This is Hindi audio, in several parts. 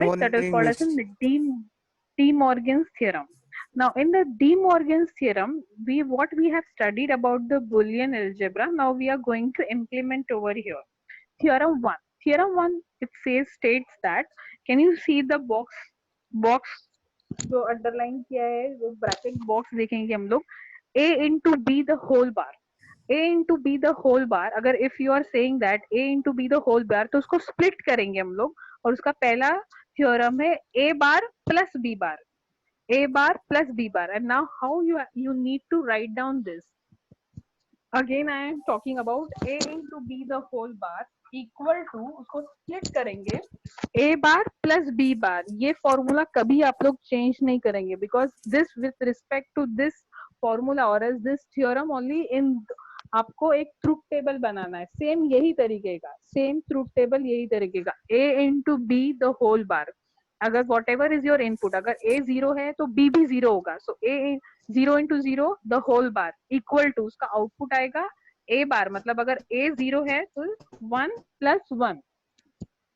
That is Morning, called as Miss. in the De Morgan's theorem. Now, in the De Morgan's theorem, what we have studied about the Boolean algebra, now we are going to implement over here. Theorem one. Theorem one, it says states that. Can you see the box जो अंडरलाइन किया है, वो ब्रैकेट बॉक्स देखेंगे हम लोग. A into B the whole bar. A into B the whole bar. अगर if you are saying that A into B the whole bar, तो उसको स्प्लिट करेंगे हम लोग. और उसका पहला थ्योरम है A bar plus B bar. A bar plus B bar. And now how you need to write down this. Again I am talking about A into B the whole bar equal to, उसको स्प्लिट करेंगे A bar plus B bar. ये फॉर्मूला कभी आप लोग चेंज नहीं करेंगे because this with respect to this formula और as this theorem only in. आपको एक ट्रूथ टेबल बनाना है सेम यही तरीके का, सेम ट्रूथ टेबल यही तरीके का. A into B the whole bar. अगर whatever is your input, अगर A जीरो है तो B भी जीरो होगा. So A zero into zero the whole bar equal to, उसका आउटपुट आएगा A बार. मतलब अगर A जीरो है तो 1 प्लस 1.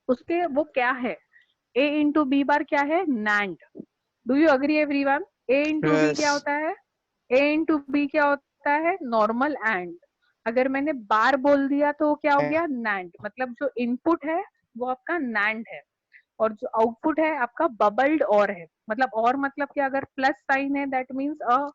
उसके वो क्या है, A इंटू बी बार क्या है, NAND. Do you agree everyone? A into B क्या Yes. होता है, A इंटू बी क्या होता है, नॉर्मल एंड. अगर मैंने बार बोल दिया तो क्या हो गया, नैंड. मतलब जो इनपुट है वो आपका नैंड है और जो आउटपुट है आपका बबल्ड और है. मतलब और मतलब क्या, अगर प्लस साइन है दैट मीन्स अ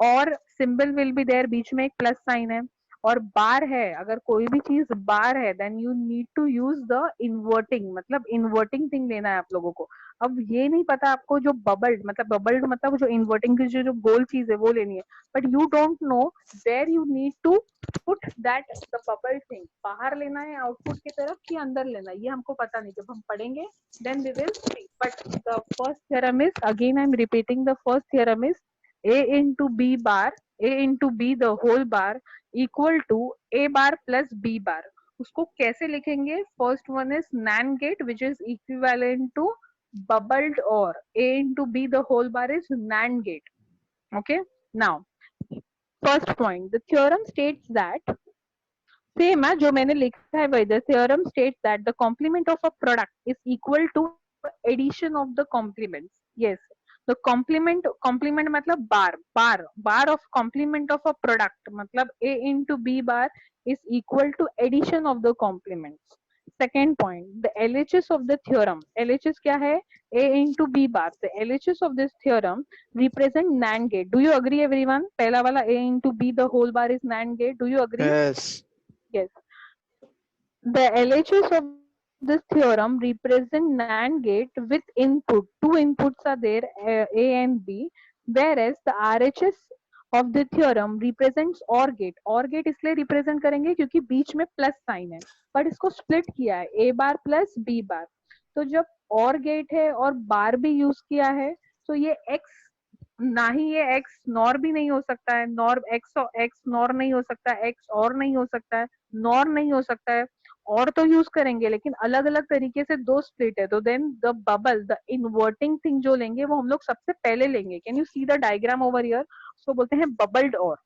और सिंबल विल बी देयर, बीच में एक प्लस साइन है. और बार है, अगर कोई भी चीज बार है then you need to use the inverting, मतलब इन्वर्टिंग थिंग लेना है आप लोगों को. अब ये नहीं पता आपको जो बबल्ड मतलब जो इन्वर्टिंग की जो गोल चीज है वो लेनी है. But you don't know where you need to put that the bubble thing. बाहर लेना है आउटपुट की तरफ कि अंदर लेना है, ये हमको पता नहीं. जब हम पढ़ेंगे then we will see. But the first theorem is, again I am repeating, the first theorem is A into B bar, A into B the whole bar equal to A bar plus B bar. उसको कैसे लिखेंगे? First one is NAND gate which is equivalent to bubbled or. A into B the whole bar is NAND gate. Okay. Now, first point, the theorem states that, same है जो मैंने लिखा है वही. The theorem states that the complement of a product is equal to addition of the complements. Yes. The complement मतलब bar of complement of a product मतलब A into B bar is equal to addition of the complements. Second point, the LHS of the theorem. LHS क्या है? A into B bar. The LHS of this theorem represent NAND gate. Do you agree everyone? पहला वाला A into B the whole bar is NAND gate. Do you agree? Yes. Yes. The LHS of this theorem represent NAND gate with input. Two inputs are there, A and B, whereas the RHS of the theorem represents OR gate. OR gate इसलिए represent करेंगे क्योंकि बीच में प्लस साइन है, बट इसको स्प्लिट किया है A बार प्लस B बार. तो जब OR गेट है और बार भी यूज किया है तो ये X, ना ही ये X नॉर भी नहीं हो सकता है, नॉर X नॉर नहीं हो सकता है, X और नहीं हो सकता है, नॉर नहीं हो सकता है. और तो यूज करेंगे लेकिन अलग अलग तरीके से दो स्प्लिट है. तो then the bubble, the inverting thing जो लेंगे वो हम लोग सबसे पहले लेंगे. Can you see the diagram over here? उसको बोलते हैं bubbled or.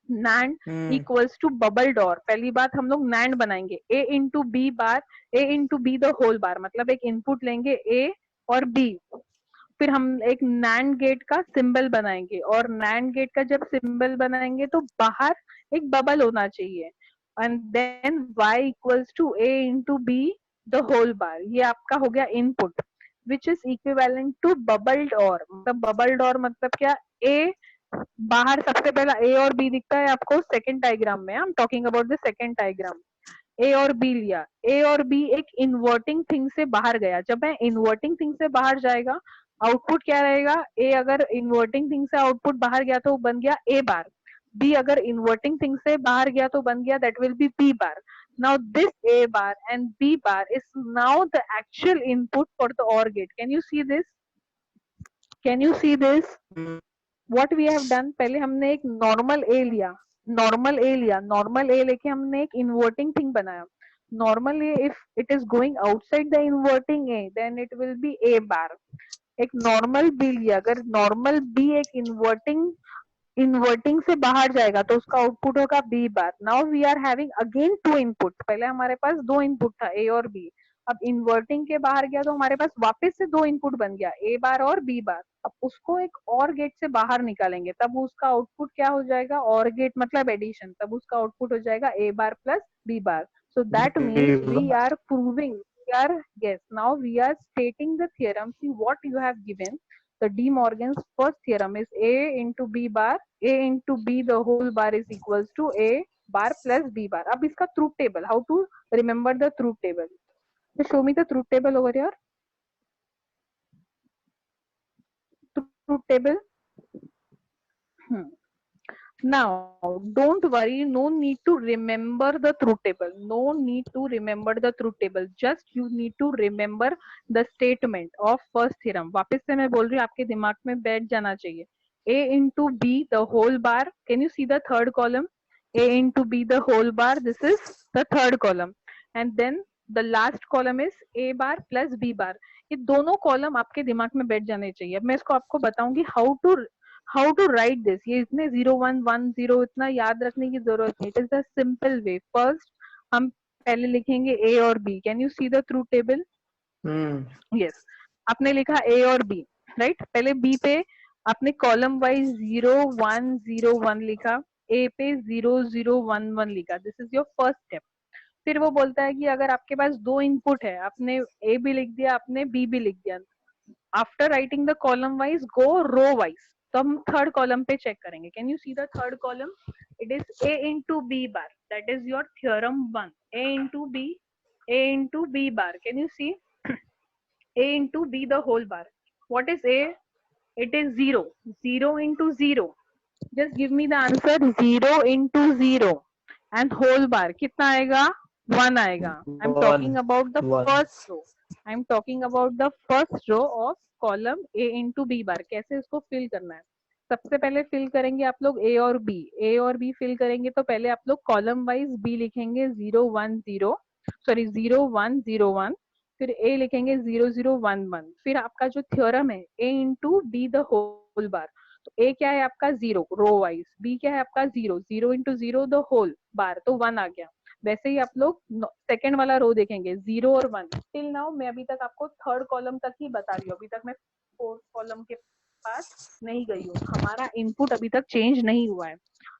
NAND Hmm. Equals to bubbled or. पहली बात हम लोग नैंड बनाएंगे, A into B bar, A into B the whole bar. मतलब एक इनपुट लेंगे ए और बी, फिर हम एक नैंड गेट का सिंबल बनाएंगे. और नैंड गेट का जब सिंबल बनाएंगे तो बाहर एक बबल होना चाहिए. And then y equals to a into b the whole bar. ये आपका हो गया input which is equivalent to bubbled or. मतलब बबल्ड और मतलब क्या, a बाहर सबसे पहला a और b दिखता है आपको सेकंड डायग्राम में. I am talking about the second diagram. A और बी लिया, ए और बी एक इन्वर्टिंग थिंग से बाहर गया. जब मैं इन्वर्टिंग थिंग से बाहर जाएगा आउटपुट क्या रहेगा, ए अगर इन्वर्टिंग थिंग से आउटपुट बाहर गया तो बन गया ए बार. बी अगर इन्वर्टिंग थिंग से बाहर गया तो बन गया that will be B bar. Now this A bar and B bar is now the actual input for the OR gate. Can you see this? Can you see this? What we have done, पहले हमने एक नॉर्मल ए लिया, नॉर्मल ए लेके हमने एक इन्वर्टिंग थिंग बनाया. Normal A if it is going outside the inverting A then it will be A bar. एक नॉर्मल बी लिया, अगर नॉर्मल बी एक इन्वर्टिंग से बाहर जाएगा तो उसका आउटपुट होगा B bar. Now we are having again two input. पहले हमारे पास दो इनपुट था ए और बी, अब इन्वर्टिंग के बाहर गया तो हमारे पास वापस से दो इनपुट बन गया, ए बार और बी बार। अब उसको एक और गेट से बाहर निकालेंगे, तब उसका आउटपुट क्या हो जाएगा, और गेट मतलब एडिशन, तब उसका आउटपुट हो जाएगा A bar plus B bar. So that means we are proving, we are, yes, now we are stating the theorem. See what you have given. The De Morgan's first theorem is A into B bar, A into B the whole bar is equals to A bar plus B bar. अब इसका truth table, how to remember the truth table? Just show me the truth table over here. Truth table. Now, don't worry, no need to remember the truth table. No need to remember the truth table. Just you need to remember the statement of first theorem. वापस से मैं बोल रही हूँ, आपके दिमाग में बैठ जाना चाहिए. A into B the whole bar. Can you see the third column? A into B the whole bar. This is the third column. And then the last column is A bar plus B bar. ये दोनों कॉलम आपके दिमाग में बैठ जाने चाहिए. अब मैं इसको आपको बताऊंगी हाउ टू राइट दिस. ये इतने 0 1 1 0 इतना याद रखने की जरूरत नहीं. It is the simple way. First हम पहले लिखेंगे ए और B. Can you see the truth table? Yes, आपने लिखा ए और बी, राइट. पहले बी पे आपने कॉलम वाइज 0 1 0 1 लिखा, ए पे 0 0 1 1 लिखा. This is your first step. फिर वो बोलता है कि अगर आपके पास दो इनपुट है, आपने ए भी लिख दिया, आपने बी भी लिख दिया, after writing the column wise go row wise. तो हम थर्ड कॉलम पे चेक करेंगे. Can you see the third column? It is A into B bar. That is your theorem 1. A into B, A into B bar. Can you see? A into B the whole bar. What is A? It is 0. 0 into 0. Just give me the answer. 0 into 0 and whole bar कितना आएगा? 1 आएगा. I am talking about the first row. I am talking about the first row of column A into B bar. कैसे इसको फिल करना है? सबसे पहले फिल करेंगे आप लोग ए और बी. ए और बी फिल करेंगे तो पहले आप लोग कॉलम वाइज बी लिखेंगे 0 1 0, सॉरी 0 1 0 1. फिर ए लिखेंगे 0 0 1 1. फिर आपका जो थ्योरम है A into B the whole bar. तो ए क्या है आपका? 0 रो वाइज. बी क्या है आपका? 0. 0 इंटू 0 द होल बार, तो 1 आ गया. वैसे ही आप लोग सेकेंड वाला रो देखेंगे 0 और 1. टिल नाउ मैं अभी तक आपको थर्ड कॉलम तक ही बता रही हूँ. अभी तक मैं फोर्थ कॉलम के पास नहीं गई हूँ. हमारा इनपुट अभी तक चेंज नहीं हुआ है.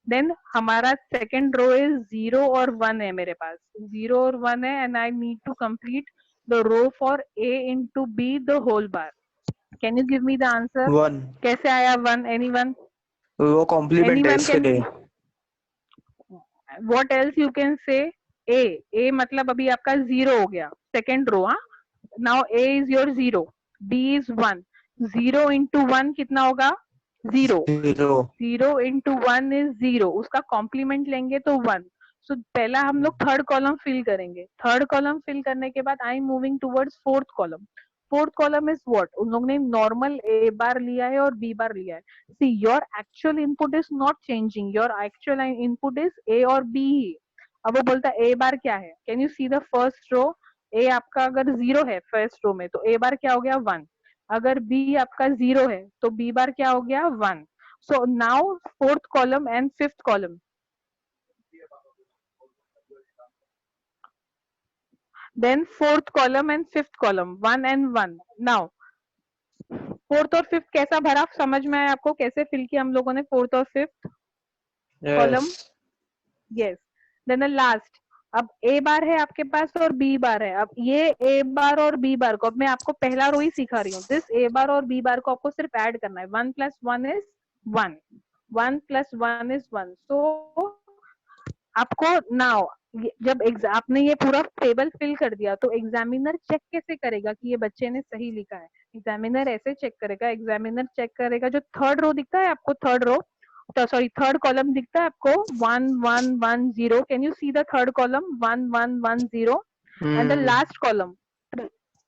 देन हमारा सेकेंड रो इज 0 और 1 है. मेरे पास 0 और 1 है and I need to complete the row for A into B the whole bar. Can you give me the answer? 1. कैसे आया 1? एनीवन? वो कॉम्प्लीमेंट है इसलिए. What else you can say? A मतलब अभी आपका 0 हो गया. Second row. हाँ, now A is your 0, B is 1. 0 into 1 कितना होगा? 0. 0 into 1 is 0. उसका कॉम्प्लीमेंट लेंगे तो 1. सो पहला हम लोग थर्ड कॉलम फिल करेंगे. थर्ड कॉलम फिल करने के बाद I am moving towards fourth column. Fourth column is what? उन लोग ने नॉर्मल ए बार लिया है और बी बार लिया है. See your actual input is not changing. Your actual input is a और बी ही. अब वो बोलता है ए बार क्या है? Can you see the first row? A आपका अगर 0 है फर्स्ट रो में तो ए बार क्या हो गया? 1. अगर बी आपका 0 है तो बी बार क्या हो गया? 1. So now fourth column and fifth column. Then fourth column and fifth column, 1 and 1. Now fourth और फिफ्थ कैसा भरा? समझ में आया आपको कैसे फिल किया हम लोगों ने फोर्थ और fifth column? Yes. Then the last. अब ए बार है आपके पास और बी बार है. अब ये ए बार और बी बार को, अब मैं आपको पहला रो ही सिखा रही हूँ. दिस ए बार और बी बार को आपको सिर्फ ऐड करना है. 1 + 1 इज 1. 1 + 1 इज 1. सो आपको नाउ जब आपने ये पूरा टेबल फिल कर दिया तो एग्जामिनर चेक कैसे करेगा कि ये बच्चे ने सही लिखा है? एग्जामिनर ऐसे चेक करेगा. एग्जामिनर चेक करेगा जो थर्ड रो दिखता है आपको, third row, sorry third column दिखता है आपको 1 1 1 0. Can you see the third column? 1 1 1 0 and the last column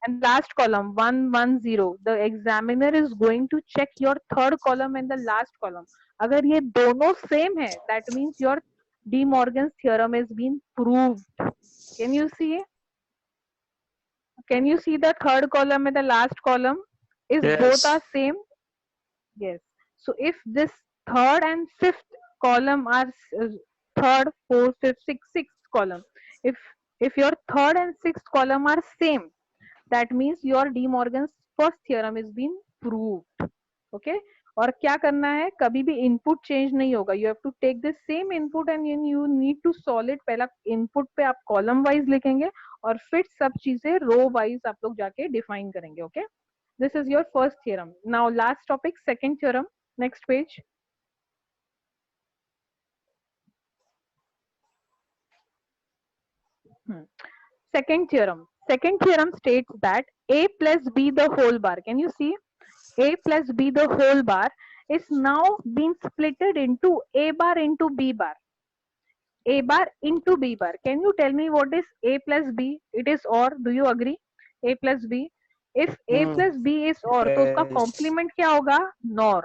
and last column 1 1 0. The examiner is going to check your third column and the last column. अगर ये दोनों सेम है that means your De Morgan's theorem has been proved. Can you see? Can you see the third column and the last column? Is Yes. Both are same? Yes. So if this third and fifth column are third, fourth, fifth, sixth column. If If your third and sixth column are same, that means your De Morgan's first theorem is been proved. Okay, और क्या करना है, कभी भी इनपुट चेंज नहीं होगा. You have to take the same input and you need to solve it. पहला इनपुट पे आप कॉलम वाइज लिखेंगे और फिर सब चीजें रो वाइज आप लोग जाके डिफाइन करेंगे. Okay, this is your first theorem. Now last topic, second theorem. Next page. Second theorem. Second theorem states that a plus b the whole bar. Can you see? A plus b the whole bar is now being splitted into a bar into b bar. A bar into b bar. Can you tell me what is a plus b? It is OR. Do you agree? A plus b. If a plus b is OR, तो उसका complement क्या होगा? NOR.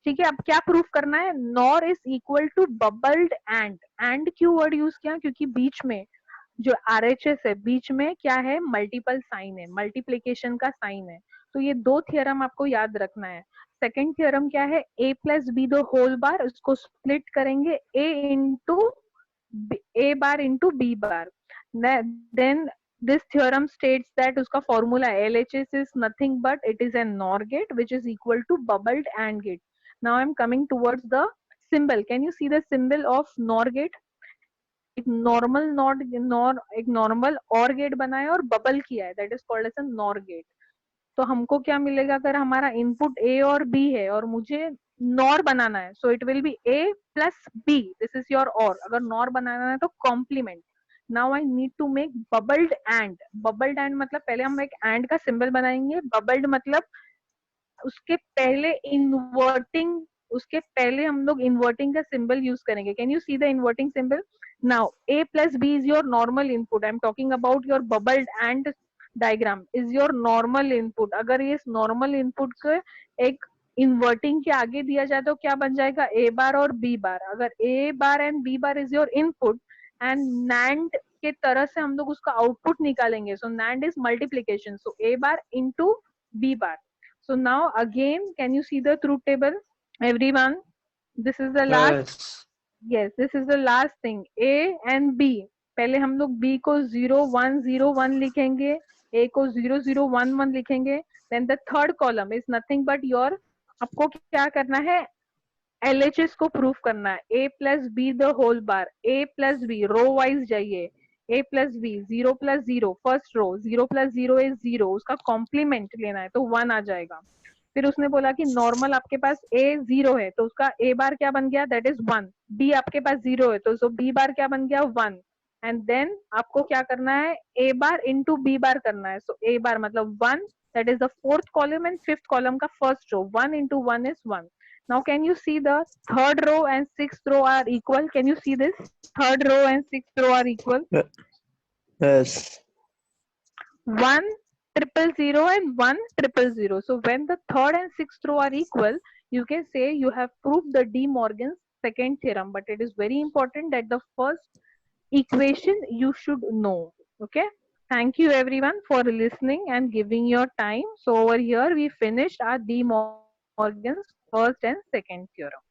ठीक है, अब क्या प्रूफ करना है? NOR is equal to bubbled and. And क्यों वर्ड यूज किया? क्योंकि बीच में जो RHS है, बीच में क्या है? मल्टीपल साइन है, मल्टीप्लीकेशन का साइन है. तो ये दो थियरम आपको याद रखना है. सेकेंड थियरम क्या है? a plus B the whole bar. उसको स्प्लिट करेंगे a into a bar into b bar. Then this theorem states that उसका formula LHS is nothing but it is a NOR gate which is equal to bubbled AND gate. Now I am coming towards the symbol. Can you see the symbol of NOR gate? एक नॉर्मल एक नॉर्मल और गेट बनाया और बबल किया है, that is called as a NOR gate. तो हमको क्या मिलेगा अगर हमारा इनपुट ए और बी है और मुझे नॉर बनाना है? So it will be A plus B. This is your OR. अगर नॉर बनाना है तो complement. Now I need to make bubbled AND. Bubbled AND मतलब पहले हम एक एंड का सिंबल बनाएंगे. बबल्ड मतलब उसके पहले इन्वर्टिंग, उसके पहले हम लोग इन्वर्टिंग का सिंबल यूज करेंगे. Can you see the inverting symbol? Now a plus b is your normal input. I am talking about your bubbled and diagram is your normal input. अगर ये नॉर्मल इनपुट को एक इन्वर्टिंग के आगे दिया जाए तो क्या बन जाएगा? a बार और b बार. अगर a bar and b bar is your input and NAND के तरह से हम लोग उसका आउटपुट निकालेंगे. सो NAND is multiplication. So a bar into b bar. So now again, can you see the truth table, everyone? This is the last. Yes, this is the last thing. A and B. पहले हम लोग B को 0 1 0 1 लिखेंगे, A को 0 0 1 1 लिखेंगे. Then the third column is nothing but your, आपको क्या करना है? LHS को प्रूफ करना है. A plus B the whole bar. A plus B row wise जाइए. A plus B 0 plus 0 first row. 0 plus 0 is 0. उसका कॉम्प्लीमेंट लेना है तो 1 आ जाएगा. फिर उसने बोला कि नॉर्मल आपके पास A 0 है तो उसका A बार क्या बन गया? That is 1. B आपके पास 0 है तो B बार क्या बन गया? 1. एंड देन आपको क्या करना है? A bar into B bar करना है. सो A बार मतलब 1, that is the fourth column and fifth column का first row. 1 into 1 is 1. Now can you see the third row and sixth row are equal? Can you see this? Third row and sixth row are equal. Yes. 1 triple 0 and 1 triple 0. So when the third and sixth row are equal, you can say you have proved the De Morgan's second theorem. But it is very important that the first equation you should know. Okay. Thank you everyone for listening and giving your time. So over here we finished our De Morgan's first and second theorem.